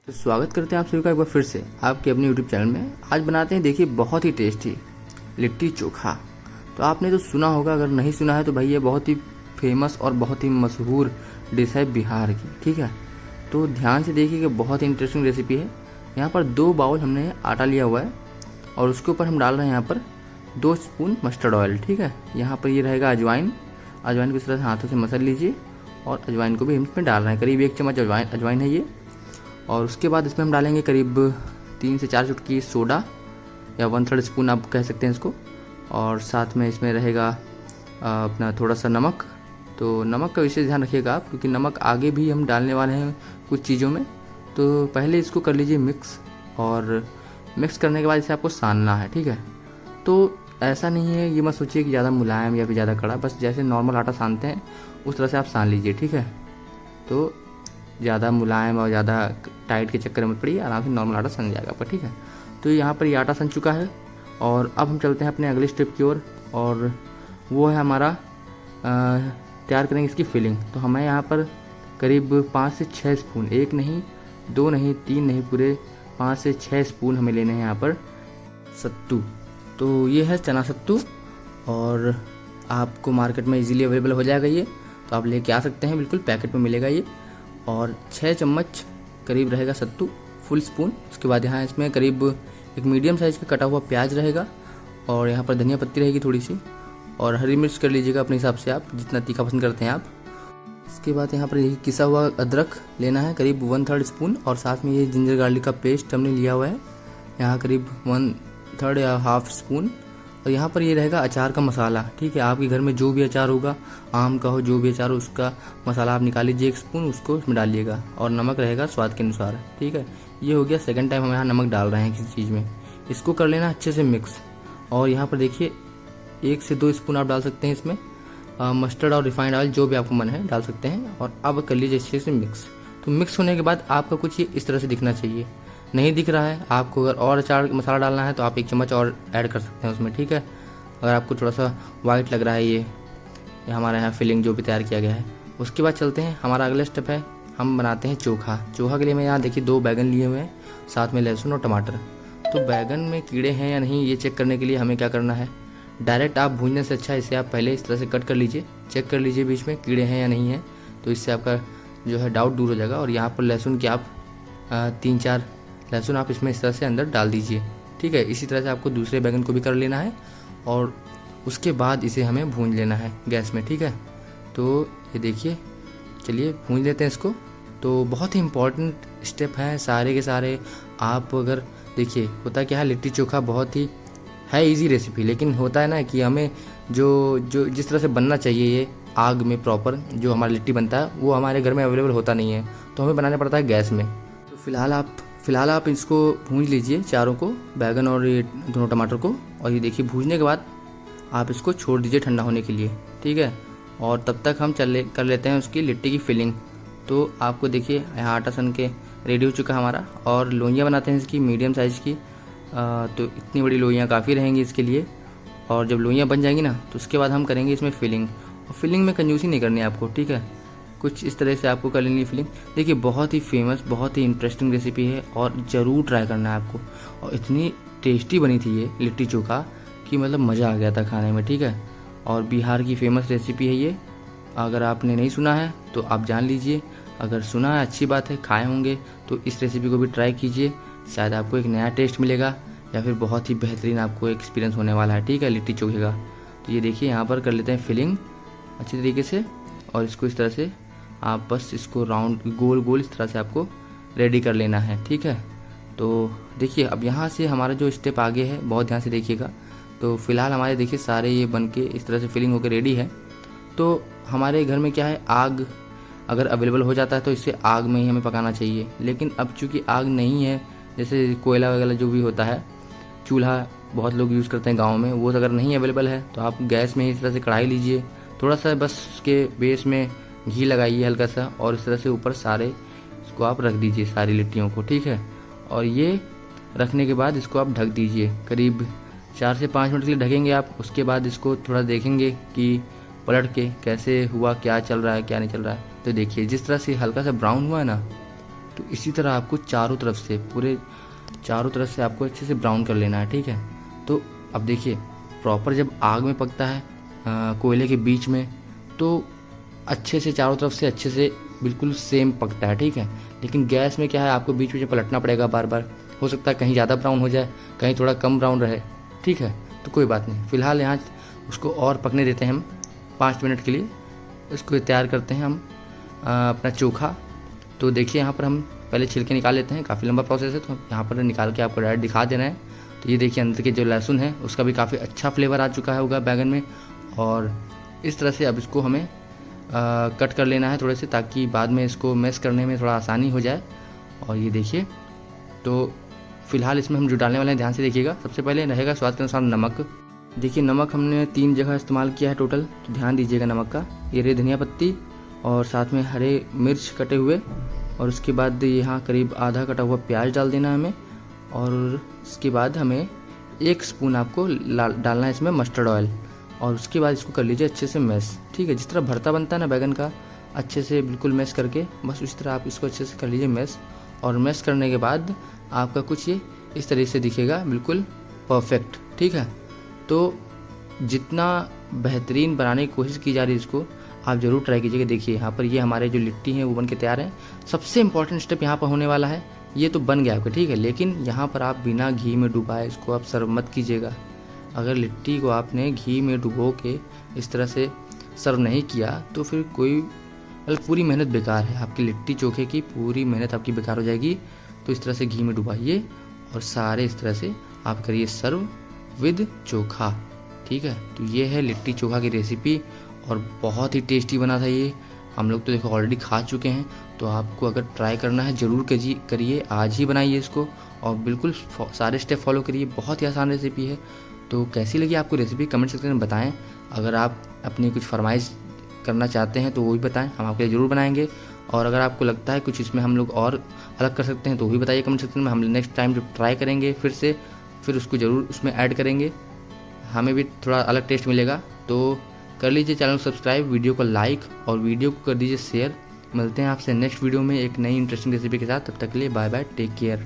तो स्वागत करते हैं आप सभी का एक बार फिर से आपके अपने YouTube चैनल में। आज बनाते हैं देखिए बहुत ही टेस्टी लिट्टी चोखा। तो आपने तो सुना होगा, अगर नहीं सुना है तो भाई ये बहुत ही फेमस और बहुत ही मशहूर डिश है बिहार की। ठीक है, तो ध्यान से देखिए कि बहुत ही इंटरेस्टिंग रेसिपी है। यहाँ पर 2 बाउल हमने आटा लिया हुआ है और उसके ऊपर हम डाल रहे हैं यहाँ पर 2 स्पून मस्टर्ड ऑयल। ठीक है, यहाँ पर ये रहेगा अजवाइन को इस तरह से हाथों से मसल लीजिए और अजवाइन को भी हम इसमें डाल रहे हैं। करीब 1 चम्मच अजवाइन है ये। और उसके बाद इसमें हम डालेंगे करीब 3 से 4 चुटकी सोडा या 1/3 स्पून आप कह सकते हैं इसको। और साथ में इसमें रहेगा अपना थोड़ा सा नमक। तो नमक का विशेष ध्यान रखिएगा आप, क्योंकि नमक आगे भी हम डालने वाले हैं कुछ चीज़ों में। तो पहले इसको कर लीजिए मिक्स, और मिक्स करने के बाद इसे आपको सानना है। ठीक है, तो ऐसा नहीं है, ये मत सोचिए कि ज़्यादा मुलायम या फिर ज़्यादा कड़ा, बस जैसे नॉर्मल आटा सानते हैं उस तरह से आप सान लीजिए। ठीक है, तो ज़्यादा मुलायम और ज़्यादा टाइट के चक्कर में मत पड़िए, आराम से नॉर्मल आटा सन जाएगा आपका। ठीक है, तो यहाँ पर ये आटा सन चुका है और अब हम चलते हैं अपने अगले स्टेप की ओर, और वो है हमारा तैयार करेंगे इसकी फिलिंग। तो हमें यहाँ पर करीब 5 से 6 स्पून, 1 नहीं 2 नहीं 3 नहीं, पूरे 5 से 6 स्पून हमें लेने हैं यहाँ पर सत्तू। तो ये है चना सत्तू और आपको मार्केट में इजीली अवेलेबल हो जाएगा ये, तो आप लेके आ सकते हैं, बिल्कुल पैकेट में मिलेगा ये। और 6 चम्मच करीब रहेगा सत्तू, फुल स्पून। उसके बाद यहाँ इसमें करीब एक मीडियम साइज़ का कटा हुआ प्याज रहेगा, और यहाँ पर धनिया पत्ती रहेगी थोड़ी सी, और हरी मिर्च कर लीजिएगा अपने हिसाब से, आप जितना तीखा पसंद करते हैं आप। इसके बाद यहाँ पर ये किसा हुआ अदरक लेना है करीब 1/3 स्पून, और साथ में ये जिंजर गार्लिक का पेस्ट हमने लिया हुआ है यहाँ करीब 1/3 या हाफ स्पून। और यहाँ पर ये रहेगा अचार का मसाला। ठीक है, आपके घर में जो भी अचार होगा, आम का हो, जो भी अचार हो, उसका मसाला आप निकाल लीजिए 1 स्पून, उसको इसमें डालिएगा, और नमक रहेगा स्वाद के अनुसार। ठीक है, ये हो गया सेकंड टाइम हम यहाँ नमक डाल रहे हैं किसी चीज़ में। इसको कर लेना अच्छे से मिक्स। और यहाँ पर देखिए 1 से 2 स्पून आप डाल सकते हैं इसमें मस्टर्ड और रिफाइंड ऑयल, जो भी आपको मन है डाल सकते हैं। और अब कर लीजिए अच्छे से मिक्स। तो मिक्स होने के बाद आपका कुछ ये इस तरह से दिखना चाहिए। नहीं दिख रहा है आपको, अगर और अचार मसाला डालना है तो आप 1 चम्मच और ऐड कर सकते हैं उसमें। ठीक है, अगर आपको थोड़ा सा वाइट लग रहा है ये हमारे यहाँ फिलिंग जो भी तैयार किया गया है। उसके बाद चलते हैं, हमारा अगला स्टेप है, हम बनाते हैं चोखा। चोखा के लिए मैं यहाँ देखिए 2 बैगन लिए हुए हैं, साथ में लहसुन और टमाटर। तो बैगन में कीड़े हैं या नहीं ये चेक करने के लिए हमें क्या करना है, डायरेक्ट आप भूनने से अच्छा इसे आप पहले इस तरह से कट कर लीजिए, चेक कर लीजिए बीच में कीड़े हैं या नहीं है, तो इससे आपका जो है डाउट दूर हो जाएगा। और यहाँ पर लहसुन के आप 3-4 लहसुन आप इसमें इस तरह से अंदर डाल दीजिए। ठीक है, इसी तरह से आपको दूसरे बैगन को भी कर लेना है, और उसके बाद इसे हमें भून लेना है गैस में। ठीक है, तो ये देखिए, चलिए भून लेते हैं इसको। तो बहुत ही इम्पॉर्टेंट स्टेप है सारे के सारे। आप अगर देखिए, होता क्या है, लिट्टी चोखा बहुत ही है इजी रेसिपी, लेकिन होता है ना कि हमें जो जिस तरह से बनना चाहिए ये आग में प्रॉपर जो हमारा लिट्टी बनता है, वो हमारे घर में अवेलेबल होता नहीं है, तो हमें बनाना पड़ता है गैस में। तो फिलहाल आप इसको भून लीजिए, चारों को, बैगन और ये दोनों टमाटर को। और ये देखिए भूनने के बाद आप इसको छोड़ दीजिए ठंडा होने के लिए। ठीक है, और तब तक हम कर लेते हैं उसकी लिट्टी की फिलिंग। तो आपको देखिए यहाँ आटा सन के रेडी हो चुका है हमारा, और लोइयाँ बनाते हैं इसकी मीडियम साइज़ की। तो इतनी बड़ी लोइयाँ काफ़ी रहेंगी इसके लिए। और जब लोइयाँ बन जाएंगी ना, तो उसके बाद हम करेंगे इसमें फिलिंग। और फिलिंग में कंजूसी नहीं करनी है आपको। ठीक है, कुछ इस तरह से आपको कर लेनी फिलिंग। देखिए बहुत ही फेमस, बहुत ही इंटरेस्टिंग रेसिपी है, और ज़रूर ट्राई करना है आपको। और इतनी टेस्टी बनी थी ये लिट्टी चोखा कि मतलब मज़ा आ गया था खाने में। ठीक है, और बिहार की फेमस रेसिपी है ये। अगर आपने नहीं सुना है तो आप जान लीजिए, अगर सुना है अच्छी बात है, खाए होंगे तो इस रेसिपी को भी ट्राई कीजिए, शायद आपको एक नया टेस्ट मिलेगा, या फिर बहुत ही बेहतरीन आपको एक्सपीरियंस होने वाला है। ठीक है, लिट्टी चोखे का। तो ये देखिए यहाँ पर कर लेते हैं फिलिंग अच्छी तरीके से, और इसको इस तरह से आप बस इसको राउंड गोल गोल इस तरह से आपको रेडी कर लेना है। ठीक है, तो देखिए अब यहाँ से हमारा जो स्टेप आगे है, बहुत ध्यान से देखिएगा। तो फिलहाल हमारे देखिए सारे ये बन के इस तरह से फिलिंग होकर रेडी है। तो हमारे घर में क्या है, आग अगर अवेलेबल हो जाता है तो इससे आग में ही हमें पकाना चाहिए। लेकिन अब चूँकि आग नहीं है, जैसे कोयला वगैरह जो भी होता है, चूल्हा बहुत लोग यूज़ करते हैं गाँव में, वो अगर नहीं अवेलेबल है तो आप गैस में ही इस तरह से कढ़ाई लीजिए, थोड़ा सा बस उसके बेस में घी लगाइए हल्का सा, और इस तरह से ऊपर सारे इसको आप रख दीजिए सारी लिट्टियों को। ठीक है, और ये रखने के बाद इसको आप ढक दीजिए, करीब 4 से 5 मिनट के लिए ढकेंगे आप। उसके बाद इसको थोड़ा देखेंगे कि पलट के कैसे हुआ, क्या चल रहा है क्या नहीं चल रहा है। तो देखिए जिस तरह से हल्का सा ब्राउन हुआ है ना, तो इसी तरह आपको चारों तरफ से आपको अच्छे से ब्राउन कर लेना है, ठीक है। तो अब देखिए प्रॉपर जब आग में पकता है कोयले के बीच में, तो अच्छे से चारों तरफ से अच्छे से बिल्कुल सेम पकता है, ठीक है। लेकिन गैस में क्या है, आपको बीच बीच में पलटना पड़ेगा बार बार, हो सकता है कहीं ज़्यादा ब्राउन हो जाए, कहीं थोड़ा कम ब्राउन रहे, ठीक है। तो कोई बात नहीं, फ़िलहाल यहाँ उसको और पकने देते हैं हम 5 मिनट के लिए। इसको तैयार करते हैं हम अपना चोखा। तो देखिए यहाँ पर हम पहले छिलके निकाल लेते हैं, काफ़ी लंबा प्रोसेस है, तो यहाँ पर निकाल के आपको डायरेक्ट दिखा दे रहे हैं। तो ये देखिए अंदर के जो लहसुन है उसका भी काफ़ी अच्छा फ्लेवर आ चुका है होगा बैगन में, और इस तरह से अब इसको हमें कट कर लेना है थोड़े से, ताकि बाद में इसको मैश करने में थोड़ा आसानी हो जाए। और ये देखिए, तो फिलहाल इसमें हम जो डालने वाले हैं ध्यान से देखिएगा। सबसे पहले रहेगा स्वाद के अनुसार नमक। देखिए नमक हमने 3 जगह इस्तेमाल किया है टोटल, तो ध्यान दीजिएगा नमक का। ये रही धनिया पत्ती और साथ में हरे मिर्च कटे हुए, और उसके बाद यहाँ करीब आधा कटा हुआ प्याज डाल देना हमें, और उसके बाद हमें 1 स्पून आपको डालना है इसमें मस्टर्ड ऑयल, और उसके बाद इसको कर लीजिए अच्छे से मैश, ठीक है। जिस तरह भरता बनता है ना बैगन का, अच्छे से बिल्कुल मैश करके, बस उसी तरह आप इसको अच्छे से कर लीजिए मैश। और मैश करने के बाद आपका कुछ ये इस तरीके से दिखेगा, बिल्कुल परफेक्ट, ठीक है। तो जितना बेहतरीन बनाने की कोशिश की जा रही है इसको आप ज़रूर ट्राई कीजिएगा। देखिए यहाँ पर ये हमारे जो लिट्टी हैं वो बन के तैयार हैं। सबसे इम्पॉर्टेंट स्टेप यहाँ पर होने वाला है, ये तो बन गया आपका, ठीक है, लेकिन यहाँ पर आप बिना घी में डुबाए इसको आप सर्व मत कीजिएगा। अगर लिट्टी को आपने घी में डुबो के इस तरह से सर्व नहीं किया तो फिर पूरी मेहनत बेकार है, आपकी लिट्टी चोखे की पूरी मेहनत आपकी बेकार हो जाएगी। तो इस तरह से घी में डुबाइए और सारे इस तरह से आप करिए सर्व विद चोखा, ठीक है। तो ये है लिट्टी चोखा की रेसिपी, और बहुत ही टेस्टी बना था ये। हम लोग तो देखो ऑलरेडी खा चुके हैं, तो आपको अगर ट्राई करना है ज़रूर करिए, आज ही बनाइए इसको, और बिल्कुल सारे स्टेप फॉलो करिए। बहुत ही आसान रेसिपी है। तो कैसी लगी आपको रेसिपी कमेंट सेक्शन में बताएं। अगर आप अपनी कुछ फरमाइश करना चाहते हैं तो वो भी बताएं, हम आपके लिए ज़रूर बनाएंगे। और अगर आपको लगता है कुछ इसमें हम लोग और अलग कर सकते हैं तो वो भी बताइए कमेंट सेक्शन में। हम नेक्स्ट टाइम जब ट्राई करेंगे फिर उसको ज़रूर उसमें ऐड करेंगे, हमें भी थोड़ा अलग टेस्ट मिलेगा। तो कर लीजिए चैनल को सब्सक्राइब, वीडियो को लाइक और वीडियो को कर दीजिए शेयर। मिलते हैं आपसे नेक्स्ट वीडियो में एक नई इंटरेस्टिंग रेसिपी के साथ। तब तक के लिए बाय बाय, टेक केयर।